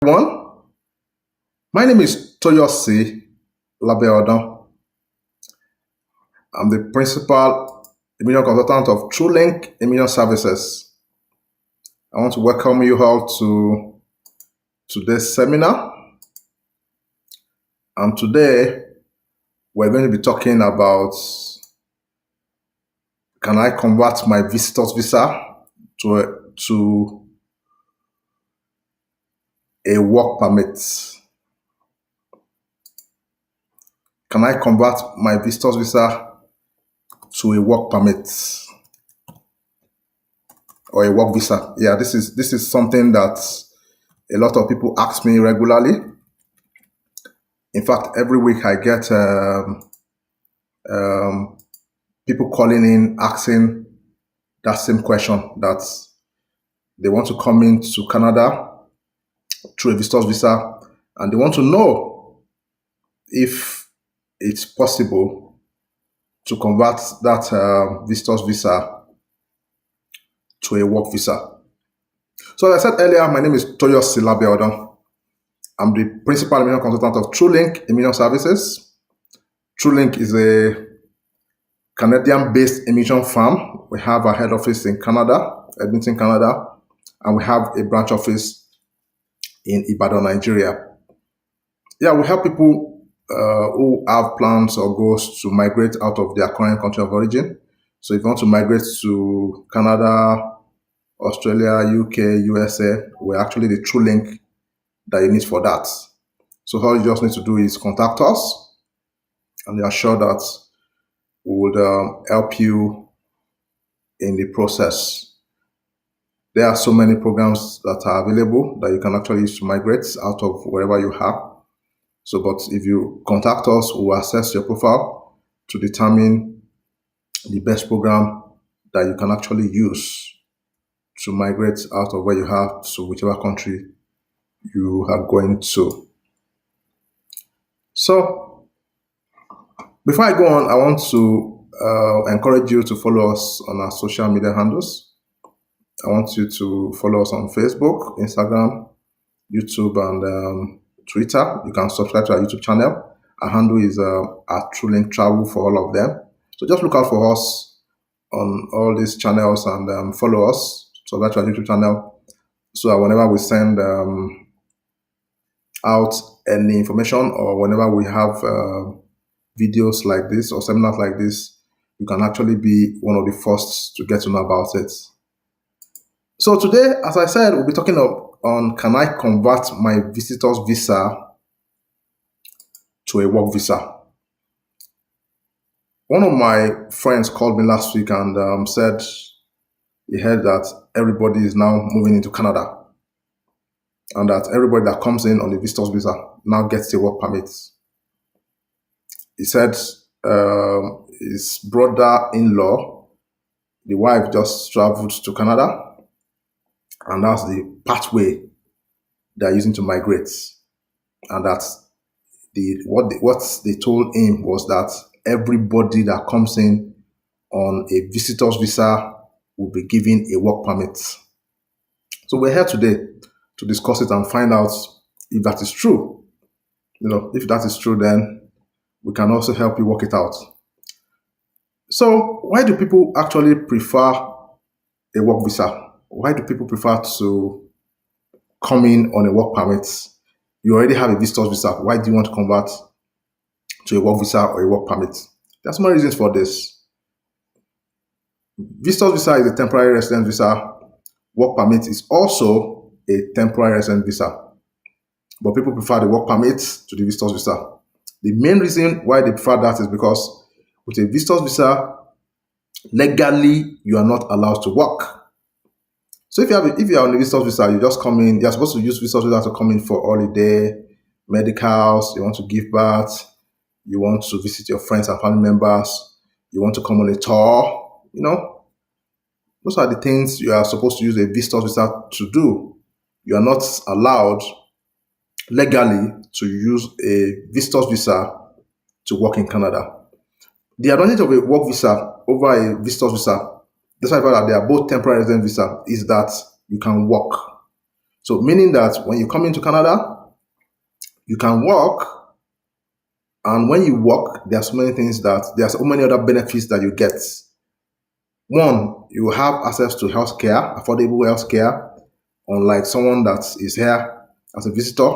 Everyone, my name is Toyosi Labeodan. I'm the principal immigration consultant of TrueLink Immigration Services. I want to welcome you all to today's seminar. And today we're going to be talking about, can I convert my visitor's visa to a work permit? Can I convert my visitor's visa to a work permit or a work visa? Yeah, this is something that a lot of people ask me regularly. In fact, every week I get people calling in asking that same question, that they want to come into Canada through a visitor's visa, and they want to know if it's possible to convert that visitor's visa to a work visa. So as I said earlier, my name is Toyosi Labeodan. I'm the principal immigration consultant of TrueLink Immigration Services. TrueLink is a Canadian-based immigration firm. We have a head office in Canada, Edmonton, Canada, and we have a branch office in Ibadan, Nigeria. Yeah, we help people who have plans or goals to migrate out of their current country of origin. So if you want to migrate to Canada, Australia, UK, USA, we're actually the TrueLink that you need for that. So all you just need to do is contact us, and we are sure that we would help you in the process. There are so many programs that are available that you can actually use to migrate out of wherever you are. So, but if you contact us, we will assess your profile to determine the best program that you can actually use to migrate out of where you are to whichever country you are going to. So, before I go on, I want to encourage you to follow us on our social media handles. I want you to follow us on Facebook, Instagram, YouTube, and Twitter. You can subscribe to our YouTube channel. Our handle is at TrueLink Travel for all of them. So just look out for us on all these channels and follow us. Subscribe to our YouTube channel so that whenever we send out any information, or whenever we have videos like this or seminars like this, you can actually be one of the first to get to know about it. So today, as I said, we'll be talking on can I convert my visitor's visa to a work visa. One of my friends called me last week and said he heard that everybody is now moving into Canada, and that everybody that comes in on the visitor's visa now gets a work permit. He said his brother-in-law, the wife just traveled to Canada, and that's the pathway they're using to migrate. And that what they told him was that everybody that comes in on a visitor's visa will be given a work permit. So we're here today to discuss it and find out if that is true. If that is true, then we can also help you work it out. So why do people actually prefer a work visa? Why do people prefer to come in on a work permit? You already have a visitor's visa. Why do you want to convert to a work visa or a work permit? There's more reasons for this. Visitor's visa is a temporary residence visa. Work permit is also a temporary residence visa. But people prefer the work permit to the visitor's visa. The main reason why they prefer that is because with a visitor's visa, legally, you are not allowed to work. So if you are on a visitor's visa, you just come in. You're supposed to use visitor's visa to come in for holiday, medicals. You want to give birth. You want to visit your friends and family members. You want to come on a tour. Those are the things you are supposed to use a visitor's visa to do. You are not allowed legally to use a visitor's visa to work in Canada. The advantage of a work visa over a visitor's visa, despite the fact that they are both temporary resident visa, is that you can work. So meaning that when you come into Canada, you can work, and when you work, there are so many things there are so many other benefits that you get. One, you have access to healthcare, affordable healthcare, unlike someone that is here as a visitor.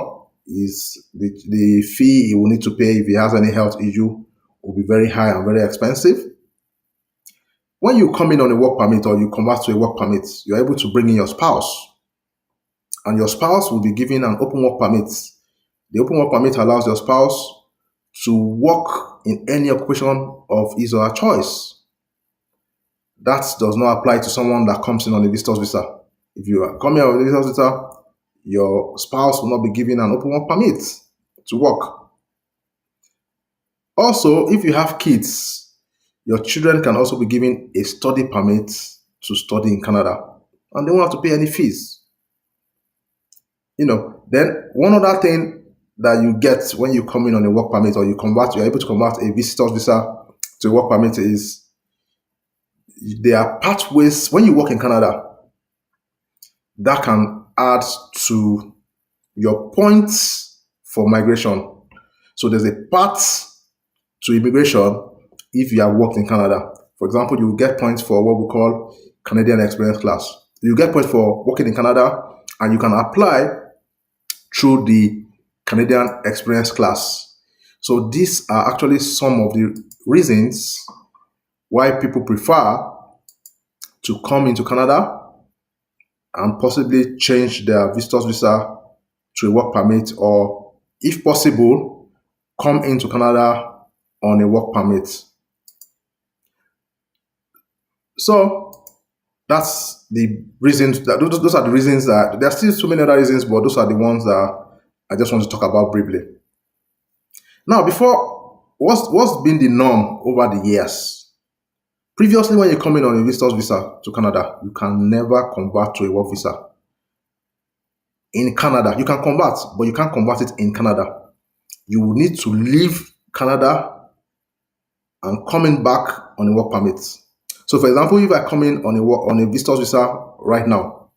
Is the fee he will need to pay if he has any health issue will be very high and very expensive. When you come in on a work permit or you convert to a work permit, you're able to bring in your spouse, and your spouse will be given an open work permit. The open work permit allows your spouse to work in any occupation of his or her choice. That does not apply to someone that comes in on a visitor's visa. If you are coming on a visitor's visa, your spouse will not be given an open work permit to work. Also, if you have kids, your children can also be given a study permit to study in Canada, and they won't have to pay any fees. Then one other thing that you get when you come in on a work permit or you're able to convert a visitor's visa to a work permit is there are pathways when you work in Canada that can add to your points for migration. So there's a path to immigration if you have worked in Canada. For example, you will get points for what we call Canadian Experience Class. You get points for working in Canada, and you can apply through the Canadian Experience Class. So these are actually some of the reasons why people prefer to come into Canada and possibly change their visitor's visa to a work permit, or if possible, come into Canada on a work permit. So that's the reasons those are the reasons that there are still so many other reasons, but those are the ones that I just want to talk about briefly. Now, before, what's been the norm over the years? Previously, when you come in on a visitor's visa to Canada, you can never convert to a work visa. In Canada, you can convert, but you can't convert it in Canada. You will need to leave Canada and coming back on a work permit. So, for example, if I come in on a visitor's visa right now,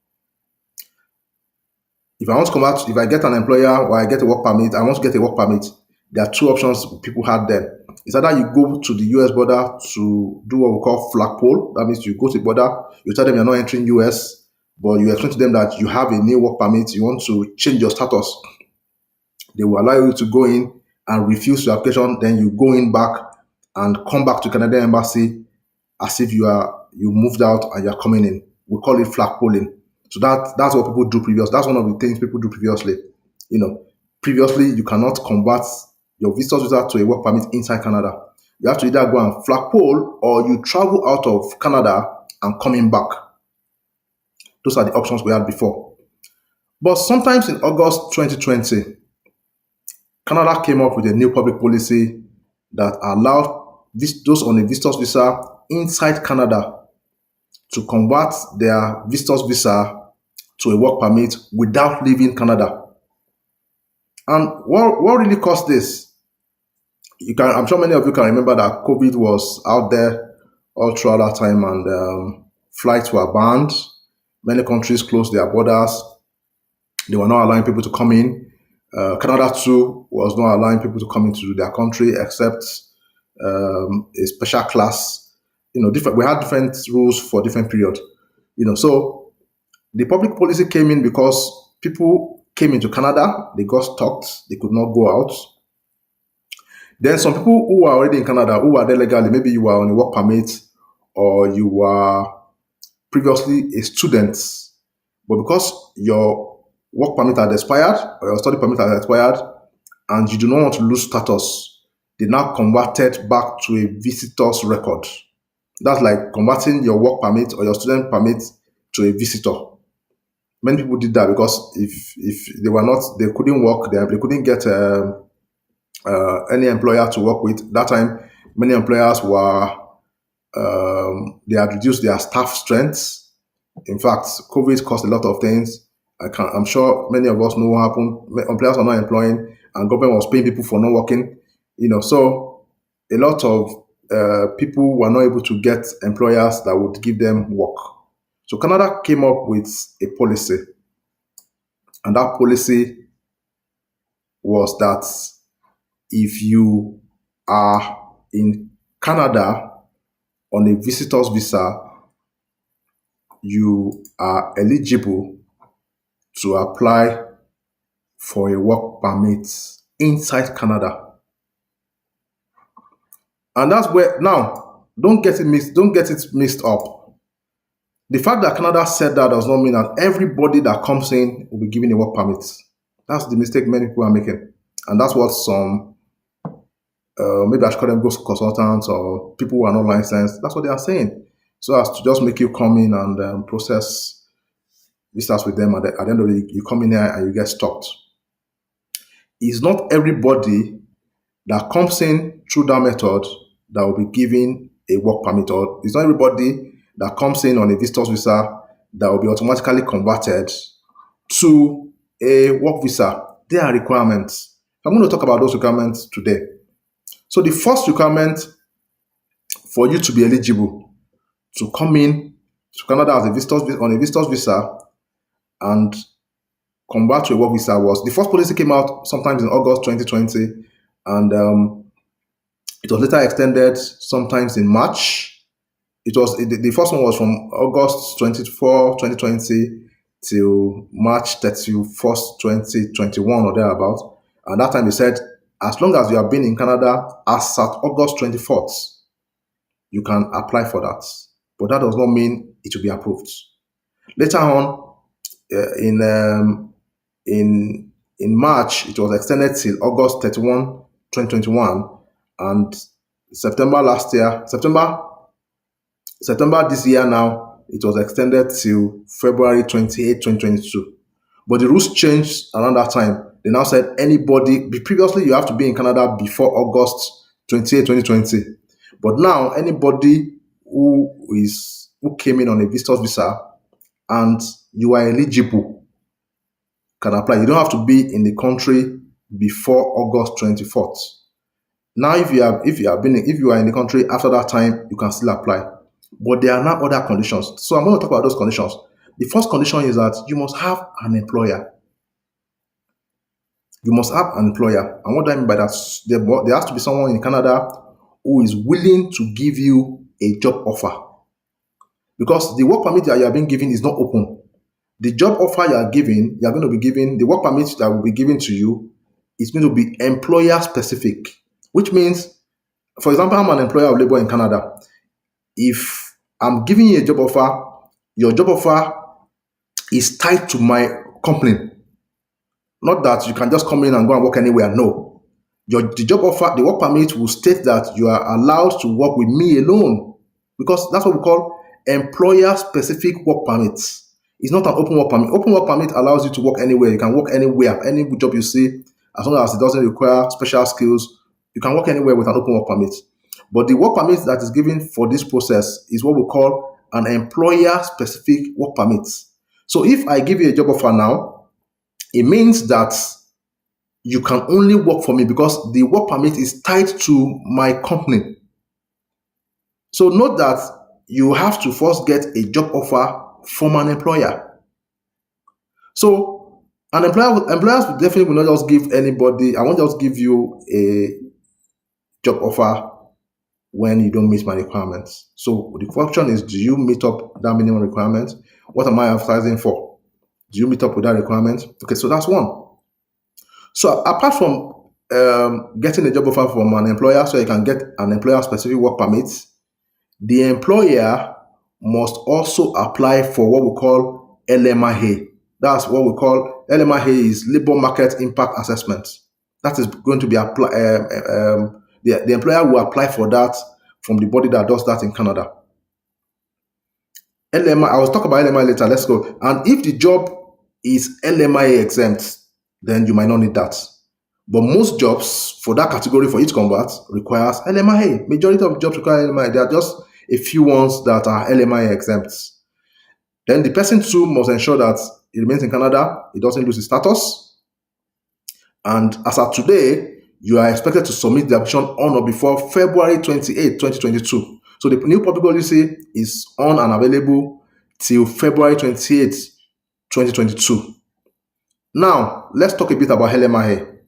if I get an employer or I get a work permit, I want to get a work permit. There are two options people had then. It's either you go to the US border to do what we call flagpole. That means you go to the border, you tell them you're not entering US, but you explain to them that you have a new work permit, you want to change your status. They will allow you to go in and refuse your application. Then you go in back and come back to Canadian Embassy as if you moved out and you're coming in. We call it flagpoling. So that's what people do previously. That's one of the things people do previously. Previously you cannot convert your visitor's visa to a work permit inside Canada. You have to either go and flagpole or you travel out of Canada and coming back. Those are the options we had before. But sometimes in August 2020, Canada came up with a new public policy that allowed those on a visitor's visa inside Canada to convert their visitor's visa to a work permit without leaving Canada. And what really caused this? I'm sure many of you can remember that COVID was out there all throughout that time, and flights were banned. Many countries closed their borders. They were not allowing people to come in. Canada too was not allowing people to come into their country except a special class. We had different rules for different periods. So the public policy came in because people came into Canada, they got stuck, they could not go out. Then some people who were already in Canada, who were there legally, maybe you were on a work permit or you were previously a student, but because your work permit had expired or your study permit had expired and you do not want to lose status, they now converted back to a visitor's record. That's like converting your work permit or your student permit to a visitor. Many people did that because if they couldn't work, they couldn't get any employer to work with. That time, many employers they had reduced their staff strength. In fact, COVID caused a lot of things. I'm sure many of us know what happened. Employers are not employing, and government was paying people for not working. So a lot of people were not able to get employers that would give them work. So Canada came up with a policy And that policy was that if you are in Canada on a visitor's visa, you are eligible to apply for a work permit inside Canada. And that's where now don't get it mixed up. The fact that Canada said that does not mean that everybody that comes in will be given a work permit. That's the mistake many people are making. And that's what some maybe I should call them ghost consultants or people who are not licensed. That's what they are saying. So as to just make you come in and process visas with them, at the end of the day, you come in here and you get stopped. It's not everybody that comes in through that method that will be given a work permit, or it's not everybody that comes in on a visitor's visa that will be automatically converted to a work visa. There are requirements. I'm going to talk about those requirements today. So the first requirement for you to be eligible to come in to Canada as a on a visitor's visa and convert to a work visa was the first policy came out sometimes in August 2020, and it was later extended sometimes in March. The first one was from August 24, 2020 till March 31st, 2021 or thereabout. And that time they said, as long as you have been in Canada as at August 24th, you can apply for that. But that does not mean it will be approved. Later on, in March, it was extended till August 31, 2021, and September this year now, it was extended till February 28, 2022. But the rules changed around that time. They now said previously you have to be in Canada before August 28, 2020. But now anybody who came in on a visitor's visa and you are eligible can apply. You don't have to be in the country before August 24th. Now, if you are in the country after that time, you can still apply. But there are now other conditions. So I'm going to talk about those conditions. The first condition is that you must have an employer. You must have an employer. And what do I mean by that? There has to be someone in Canada who is willing to give you a job offer. Because the work permit that you are being given is not open. The job offer you are going to be given, the work permit that will be given to you is going to be employer specific. Which means, for example, I'm an employer of labor in Canada. If I'm giving you a job offer, your job offer is tied to my company. Not that you can just come in and go and work anywhere. No. The job offer, the work permit will state that you are allowed to work with me alone. Because that's what we call employer-specific work permits. It's not an open work permit. Open work permit allows you to work anywhere. You can work anywhere, any job you see, as long as it doesn't require special skills. You can work anywhere with an open work permit. But the work permit that is given for this process is what we call an employer-specific work permit. So if I give you a job offer now, it means that you can only work for me because the work permit is tied to my company. So note that you have to first get a job offer from an employer. So employers definitely will not just give anybody, I won't just give you a job offer when you don't meet my requirements. So the question is, do you meet up that minimum requirement? What am I advertising for? Do you meet up with that requirement? Okay, so that's one. So apart from getting a job offer from an employer so you can get an employer-specific work permit, the employer must also apply for what we call LMIA. That's what we call LMIA is Labor Market Impact Assessment. That is going to be applied. The employer will apply for that from the body that does that in Canada. LMI, I will talk about LMI later. Let's go. And if the job is LMIA exempt, then you might not need that. But most jobs for that category, for each convert, requires LMIA. Majority of jobs require LMIA. There are just a few ones that are LMIA exempt. Then the person too must ensure that he remains in Canada, he doesn't lose his status. And as of today, you are expected to submit the application on or before February 28, 2022. So the new public policy is on and available till February 28, 2022. Now, let's talk a bit about LMIA.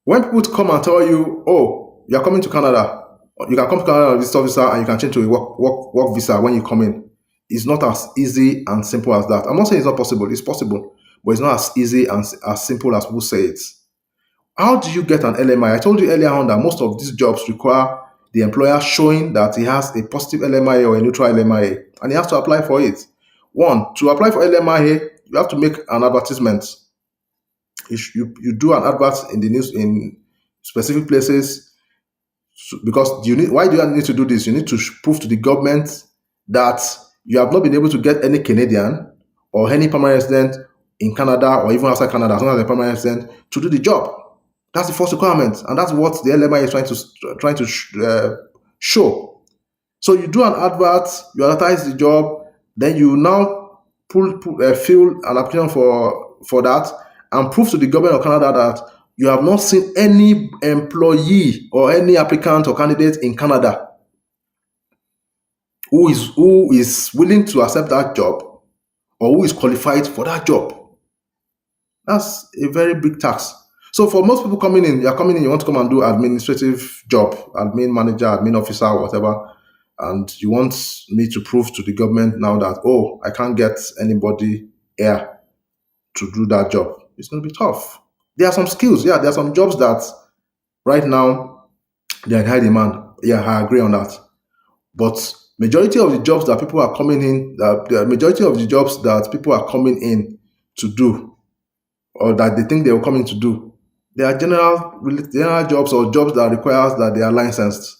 When people come and tell you, oh, you're coming to Canada, you can come to Canada as a visitor visa and you can change to a work visa when you come in. It's not as easy and simple as that. I'm not saying it's not possible, it's possible, but it's not as easy and as simple as people say it. How do you get an LMI? I told you earlier on that most of these jobs require the employer showing that he has a positive LMI or a neutral LMI, and he has to apply for it. One, to apply for LMI, you have to make an advertisement. You do an advert in the news in specific places because why do you need to do this? You need to prove to the government that you have not been able to get any Canadian or any permanent resident in Canada or even outside Canada as long as they're permanent resident to do the job. That's the first requirement, and that's what the LMI is trying to show. So you do an advert, you advertise the job, then you now fill an application for that and prove to the government of Canada that you have not seen any employee or any applicant or candidate in Canada who is willing to accept that job or who is qualified for that job. That's a very big task. So for most people coming in, you're coming in, you want to come and do administrative job, admin manager, admin officer, whatever, and you want me to prove to the government now that, oh, I can't get anybody here to do that job. It's going to be tough. There are some skills, yeah, there are some jobs that right now they're in high demand. Yeah, I agree on that. But majority of the jobs that people are coming in, the majority of the jobs that people are coming in to do, or that they think they will come in to do, they are general jobs or jobs that requires that they are licensed.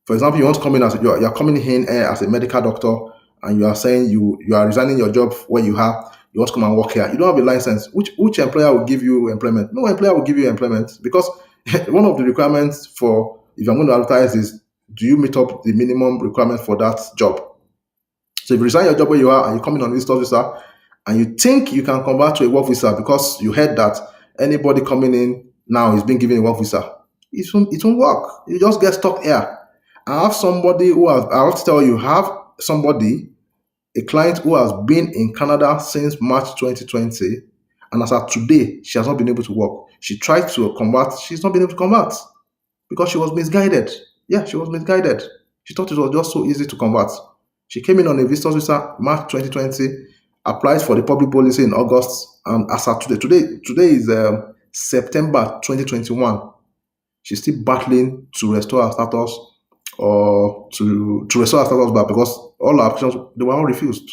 For example, you want to come in as you're coming in as a medical doctor, and you are saying you are resigning your job where you want to come and work here. You don't have a license. Which employer will give you employment? No employer will give you employment because one of the requirements for if I'm going to advertise is, do you meet up the minimum requirement for that job? So if you resign your job where you are and you come in on visitor visa and you think you can convert to a work visa because you heard that anybody coming in now is being given a work visa, it won't work. You just get stuck here. I have somebody I have to tell you, a client who has been in Canada since March 2020, and as of today, she has not been able to work. She tried to convert, she's not been able to convert because she was misguided. Yeah, she was misguided. She thought it was just so easy to convert. She came in on a visitor's visa March 2020, applied for the public policy in August, and as of today is September 2021. She's still battling to restore her status or to restore her status back because all her applications, they were all refused.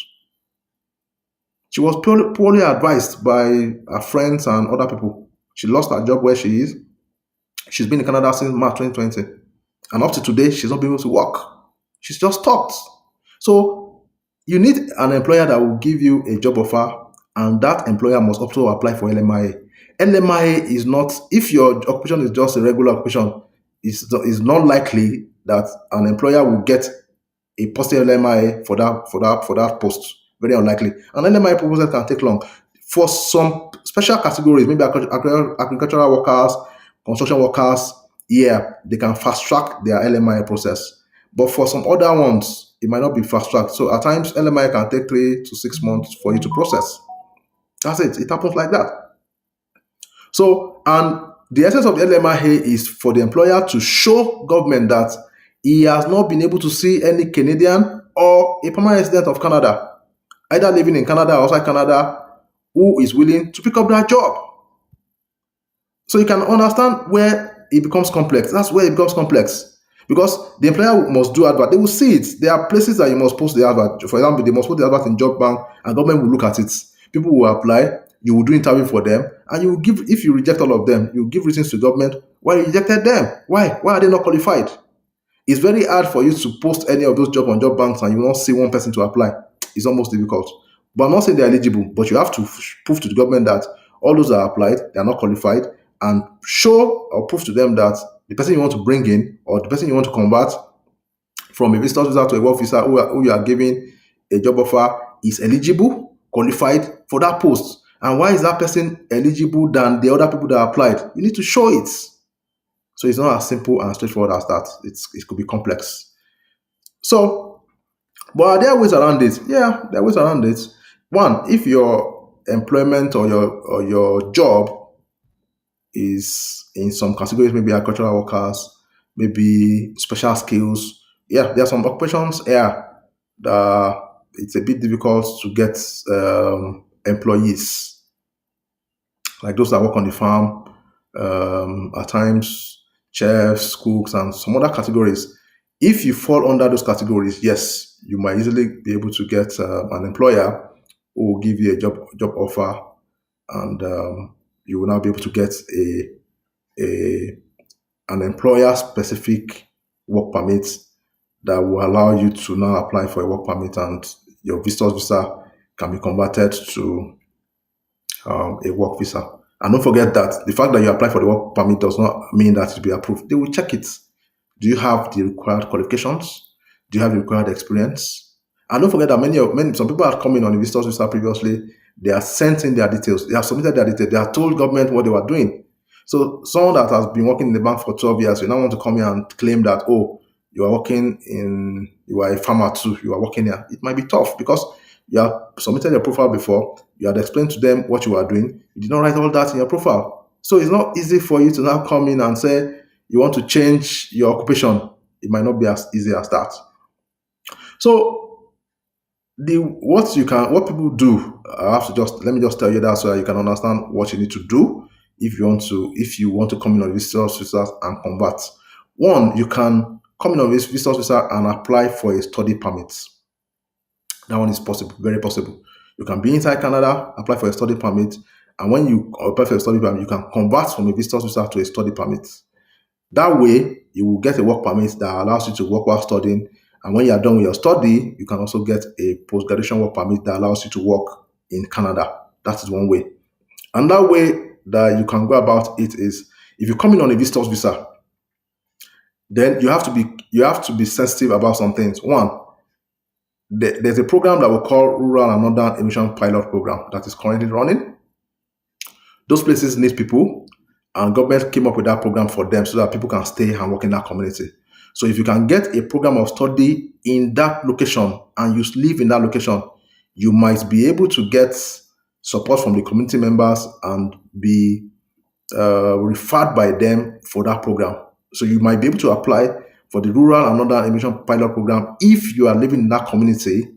She was poorly advised by her friends and other people. She lost her job where she is. She's been in Canada since March 2020. And up to today, she's not been able to work. She's just stopped. So you need an employer that will give you a job offer, and that employer must also apply for LMIA. LMIA is not, if your occupation is just a regular occupation, it's not likely that an employer will get a positive LMIA for that post. Very unlikely. An LMIA proposal can take long. For some special categories, maybe agricultural workers, construction workers, yeah, they can fast track their LMIA process. But for some other ones, it might not be fast tracked. So at times, LMIA can take 3 to 6 months for you to process. That's it. It happens like that. So, and the essence of the LMIA is for the employer to show government that he has not been able to see any Canadian or a permanent resident of Canada, either living in Canada or outside Canada, who is willing to pick up that job. So you can understand where it becomes complex. That's where it becomes complex. Because the employer must do advert. They will see it. There are places that you must post the advert. For example, they must put the advert in job bank and government will look at it. People will apply. You will do interview for them. And you will give, if you reject all of them, you will give reasons to government why you rejected them. Why? Why are they not qualified? It's very hard for you to post any of those jobs on job banks and you will not see one person to apply. It's almost difficult. But I'm not saying they're eligible, but you have to prove to the government that all those that are applied, they are not qualified, and show or prove to them that the person you want to bring in or the person you want to convert from a visitor visa to a work visa who you are giving a job offer is eligible, qualified for that post. And why is that person eligible than the other people that applied? You need to show it. So it's not as simple and straightforward as that. It could be complex. So, but are there ways around it? Yeah, there are ways around it. One, if your employment or your job is in some categories, maybe agricultural workers, maybe special skills. Yeah, there are some occupations here that it's a bit difficult to get employees, like those that work on the farm, at times chefs, cooks, and some other categories. If you fall under those categories, yes, you might easily be able to get an employer who will give you a job offer, and you will now be able to get a an employer specific work permit that will allow you to now apply for a work permit, and your visitor's visa can be converted to a work visa. And don't forget that the fact that you apply for the work permit does not mean that it will be approved. They will check it. Do you have the required qualifications? Do you have the required experience? And don't forget that many some people are coming on a visitor's visa previously. They are sent in their details. They have submitted their details. They have told government what they were doing. So someone that has been working in the bank for 12 years, you now want to come here and claim that, oh, you are a farmer too, you are working here. It might be tough because you have submitted your profile before, you had explained to them what you are doing, you did not write all that in your profile. So it's not easy for you to now come in and say you want to change your occupation. It might not be as easy as that. So the what people do, I have to just let me just tell you that so that you can understand what you need to do if you want to come in on visitors visa and convert. One, you can come in on this visitors visa and apply for a study permit. That one is possible, very possible. You can be inside Canada, apply for a study permit, and when you apply for a study permit, you can convert from a visitor's visa to a study permit. That way, you will get a work permit that allows you to work while studying. And when you are done with your study, you can also get a post-graduation work permit that allows you to work in Canada. That is one way. Another way that you can go about it is if you come in on a visitor's visa, then you have to be sensitive about some things. One, there's a program that we call Rural and Northern Emission Pilot Program that is currently running. Those places need people, and government came up with that program for them so that people can stay and work in that community. So if you can get a program of study in that location and you live in that location, you might be able to get support from the community members and be referred by them for that program. So you might be able to apply for the Rural and Northern Emission Pilot Program if you are living in that community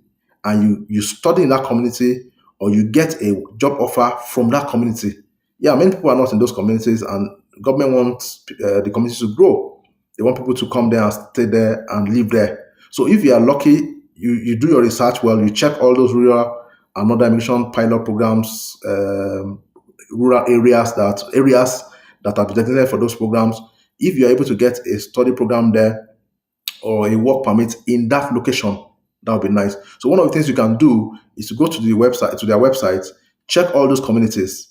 and you study in that community, or you get a job offer from that community. Yeah, many people are not in those communities, and government wants the community to grow. They want people to come there and stay there and live there. So if you are lucky, you do your research well, you check all those rural and other emission pilot programs, rural areas that are designated for those programs. If you are able to get a study program there or a work permit in that location, that would be nice. So one of the things you can do is to go to their website, check all those communities,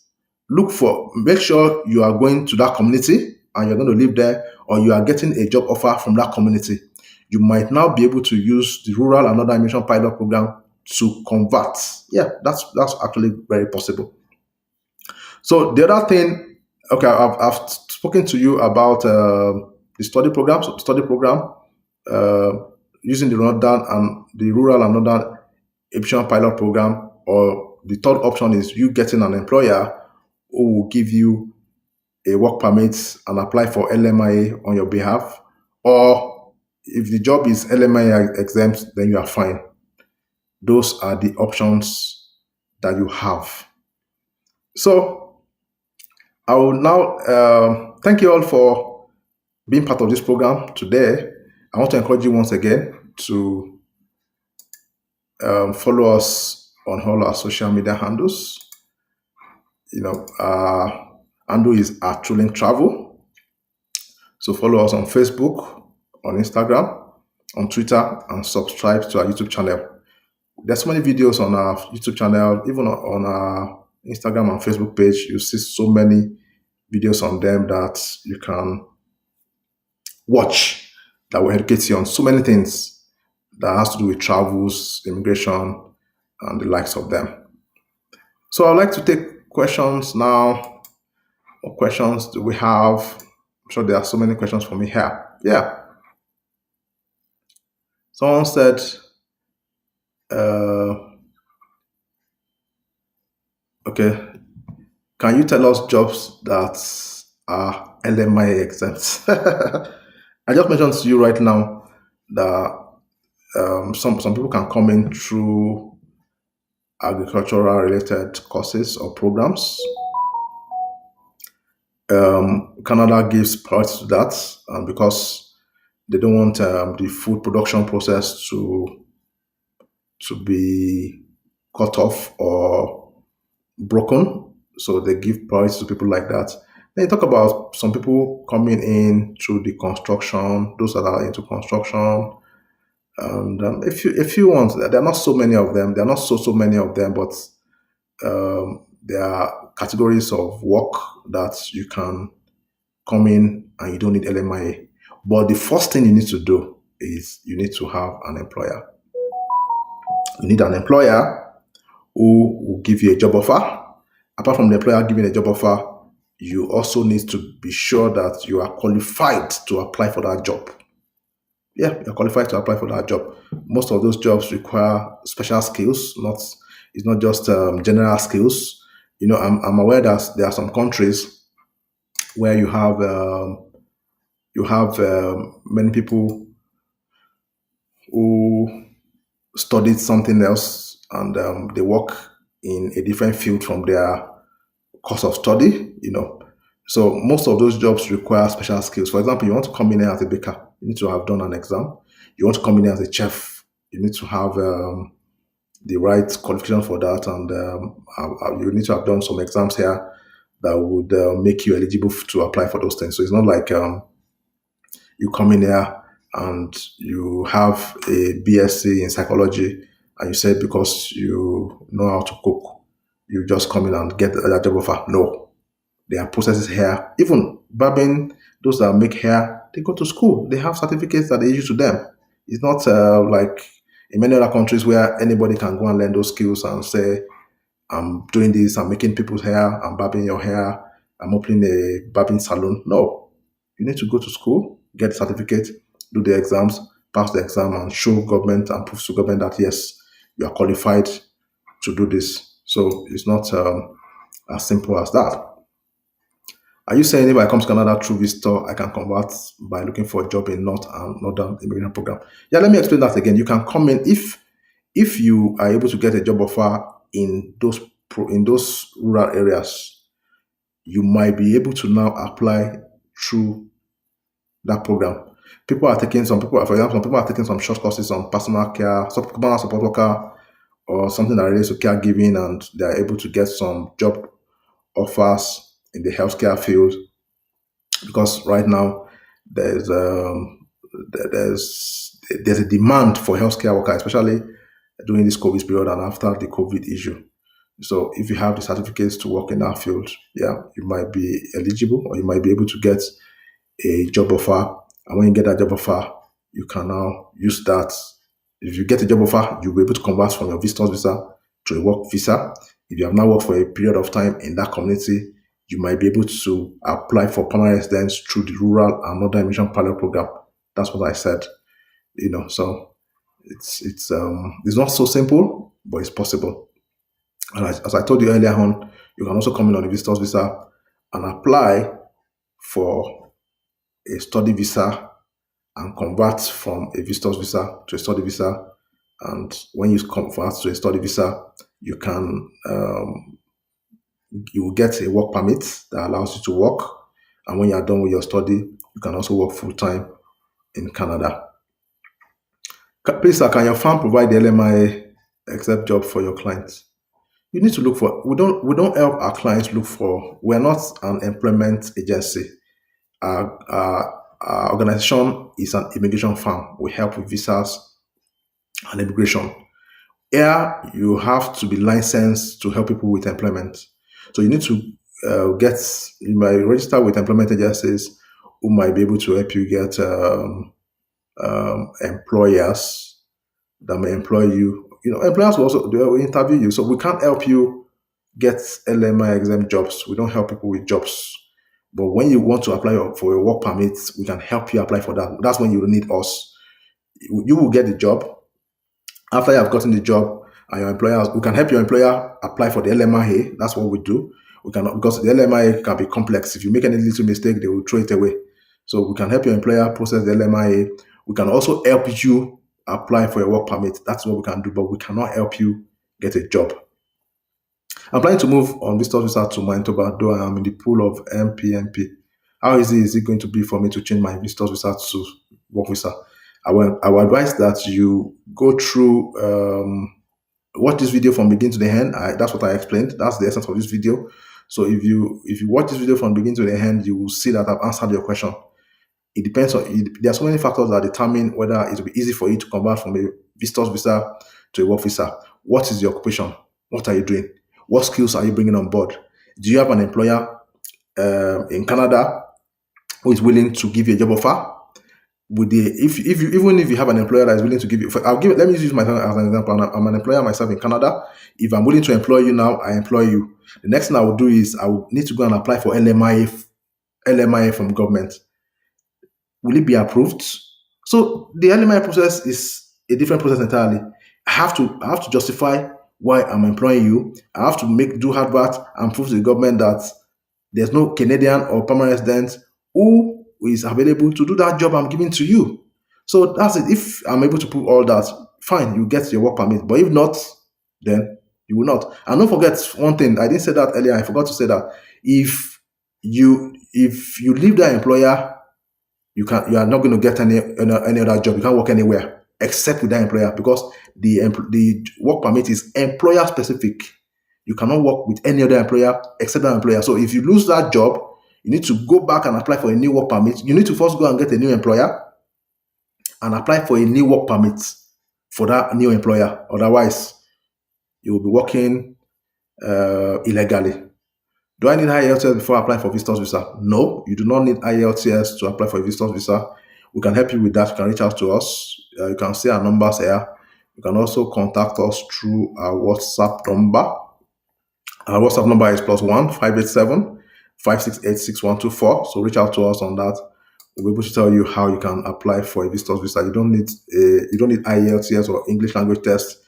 make sure you are going to that community and you're going to live there, or you are getting a job offer from that community. You might now be able to use the Rural and Other Emission Pilot Program to convert. Yeah, that's actually very possible. So the other thing, okay, I've spoken to you about the study program. So study program uh, using the Northern and the Rural and Northern Emission Pilot Program, or the third option is you getting an employer who will give you a work permit and apply for LMIA on your behalf. Or if the job is LMIA exempt, then you are fine. Those are the options that you have. So I will now thank you all for being part of this program today. I want to encourage you once again to follow us on all our social media handles. Handle is at Trolling Travel. So follow us on Facebook, on Instagram, on Twitter, and subscribe to our YouTube channel. There's so many videos on our YouTube channel, even on our Instagram and Facebook page. You see so many videos on them that you can watch that will educate you on so many things that has to do with travels, immigration, and the likes of them. So I'd like to take questions now. What questions do we have? I'm sure there are so many questions for me here. Yeah. Someone said, uh, Okay. Can you tell us jobs that are LMI exempt? I just mentioned to you right now that some people can come in through agricultural related courses or programs. Canada gives priority to that, and because they don't want the food production process to be cut off or broken, so they give priority to people like that. Then you talk about some people coming in through the construction, those that are into construction, and if you want, there are not so many of them. There are not so many of them, but there are categories of work that you can come in and you don't need LMIA. But the first thing you need to do is you need to have an employer. You need an employer who will give you a job offer. Apart from the employer giving a job offer, you also need to be sure that you are qualified to apply for that job. Yeah, you're qualified to apply for that job. Most of those jobs require special skills, not it's not just general skills. I'm aware that there are some countries where you have many people who studied something else and they work in a different field from their course of study. So most of those jobs require special skills. For example, you want to come in here as a baker, you need to have done an exam. You want to come in here as a chef, you need to have the right qualification for that, and you need to have done some exams here that would make you eligible to apply for those things. So it's not like you come in here and you have a BSc in psychology, and you said because you know how to cook, you just come in and get that job offer. No, there are processes here. Even barbing, those that make hair, they go to school. They have certificates that they issue to them. It's not like in many other countries where anybody can go and learn those skills and say, I'm doing this, I'm making people's hair, I'm barbing your hair, I'm opening a barbing salon. No, you need to go to school, get the certificate, do the exams, pass the exam, and show government and prove to government that yes, you are qualified to do this. So it's not as simple as that. Are you saying if I come to Canada through visitor, I can convert by looking for a job in North and Northern Immigration Program? Yeah, let me explain that again. You can come in if you are able to get a job offer in those rural areas, you might be able to now apply through that program. For example, some people are taking some short courses on personal care, personal support worker, or something that relates to caregiving, and they are able to get some job offers in the healthcare field because right now there's there's a demand for healthcare workers, especially during this COVID period and after the COVID issue. So if you have the certificates to work in that field, yeah, you might be eligible or you might be able to get a job offer. And when you get that job offer, you can now use that. If you get a job offer, you'll be able to convert from your visitor's visa to a work visa. If you have now worked for a period of time in that community, you might be able to apply for permanent residence through the Rural and Northern Immigration Pilot Program. That's what I said. So it's not so simple, but it's possible. And as I told you earlier on, you can also come in on a visitor's visa and apply for a study visa and convert from a visitor's visa to a study visa. And when you convert to a study visa, you will get a work permit that allows you to work. And when you are done with your study, you can also work full time in Canada. Please, sir, can your firm provide the LMI except job for your clients? You need to look for. We don't help our clients look for. We're not an employment agency. Our organization is an immigration firm. We help with visas and immigration. Here, you have to be licensed to help people with employment. So you need to you might register with employment agencies who might be able to help you get employers that may employ you. Employers will also they will interview you. So we can't help you get LMI exempt jobs. We don't help people with jobs. But when you want to apply for a work permit, we can help you apply for that. That's when you will need us. You will get the job. After you have gotten the job and your employer, we can help your employer apply for the LMIA. That's what we do. We can, because the LMIA can be complex. If you make any little mistake, they will throw it away. So we can help your employer process the LMIA. We can also help you apply for a work permit. That's what we can do, but we cannot help you get a job. I'm planning to move on visitor visa to Manitoba, though I am in the pool of MPNP. How easy is it going to be for me to change my visitor visa to work visa? I will advise that you go through, watch this video from beginning to the end. That's what I explained. That's the essence of this video. So if you watch this video from beginning to the end, you will see that I've answered your question. It depends on there are so many factors that determine whether it will be easy for you to convert from a visitor's visa to a work visa. What is your occupation? What are you doing? What skills are you bringing on board? Do you have an employer in Canada who is willing to give you a job offer? Even if you have an employer that is willing to give you, let me use myself as an example. I'm an employer myself in Canada. If I'm willing to employ you now, I employ you. The next thing I will do is I will need to go and apply for LMIA from government. Will it be approved? So the LMI process is a different process entirely. I have to justify why I'm employing you. I have to do hard work and prove to the government that there's no Canadian or permanent resident who is available to do that job I'm giving to you. So that's it. If I'm able to prove all that, fine, you get your work permit. But if not, then you will not. And don't forget one thing. I didn't say that earlier. I forgot to say that if you leave that employer, you are not going to get any other job. You can't work anywhere except with that employer, because the work permit is employer specific. You cannot work with any other employer except that employer. So if you lose that job, you need to go back and apply for a new work permit. You need to first go and get a new employer and apply for a new work permit for that new employer. Otherwise, you will be working illegally. Do I need IELTS before applying for visitor's visa? No, you do not need IELTS to apply for a visitor's visa. We can help you with that. You can reach out to us. You can see our numbers here. You can also contact us through our WhatsApp number. Our WhatsApp number is +1 587 568 6124. So reach out to us on that. We'll be able to tell you how you can apply for a visitor's visa. You don't need IELTS or English language test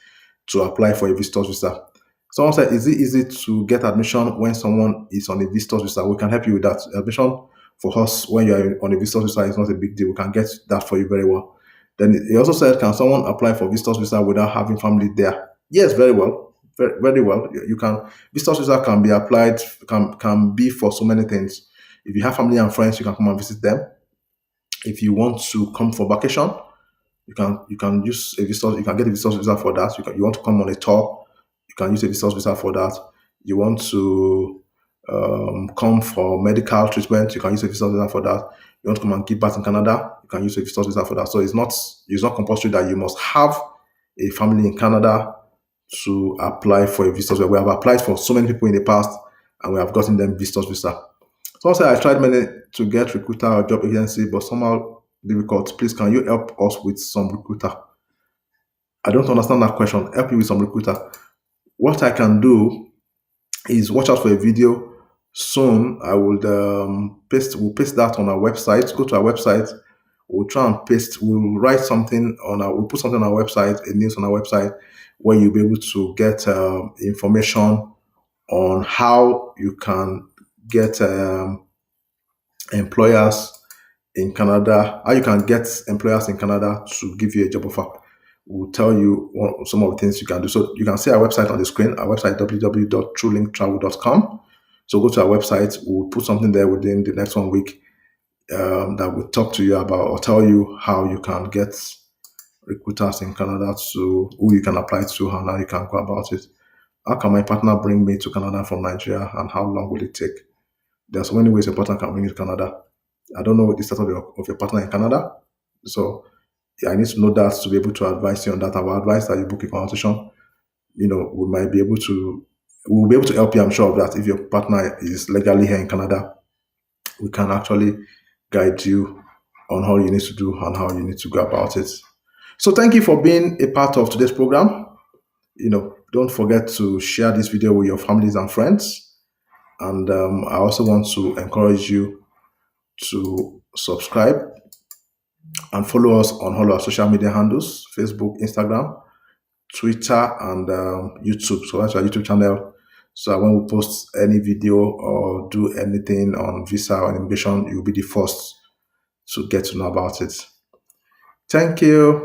to apply for a visitor's visa. Someone said, is it easy to get admission when someone is on a visitor's visa? We can help you with that. Admission for us when you are on a visitor's visa is not a big deal. We can get that for you very well. Then he also said, can someone apply for visitor's visa without having family there? Yes, very well. Very, very well. You can. Visitor's visa can be applied, can be for so many things. If you have family and friends, you can come and visit them. If you want to come for vacation, you can use a visitor. You can get a visitor's visa for that. You want to come on a tour, you can use a visitor's visa for that. You want to come for medical treatment, you can use a visitor's visa for that. You want to come and give birth in Canada, you can use a visitor's visa for that. So it's not compulsory that you must have a family in Canada to apply for a visitor's visa. We have applied for so many people in the past and we have gotten them visitor's visa. Someone said, I tried many to get recruiter or job agency, but somehow difficult. Please, can you help us with some recruiter? I don't understand that question. Help you with some recruiter. What I can do is watch out for a video soon. I will we'll paste that on our website. Go to our website. We'll try and paste. We'll write something we'll put something on our website, a news on our website, where you'll be able to get information on how you can get employers in Canada, how you can get employers in Canada to give you a job offer. We'll tell you some of the things you can do. So you can see our website on the screen, our website www.truelinktravel.com. So go to our website. We'll put something there within the next 1 week that will talk to you about or tell you how you can get recruiters in Canada to who you can apply to and how you can go about it. How can my partner bring me to Canada from Nigeria and how long will it take? There's so many ways your partner can bring you to Canada. I don't know the status of your partner in Canada. So I need to know that to be able to advise you on that. I will advise that you book a consultation. We'll be able to help you, I'm sure of that. If your partner is legally here in Canada, we can actually guide you on how you need to do and how you need to go about it. So thank you for being a part of today's program. Don't forget to share this video with your families and friends. And I also want to encourage you to subscribe and follow us on all our social media handles, Facebook, Instagram, Twitter, and YouTube. So that's our YouTube channel. So that when we post any video or do anything on visa or immigration, you'll be the first to get to know about it. Thank you.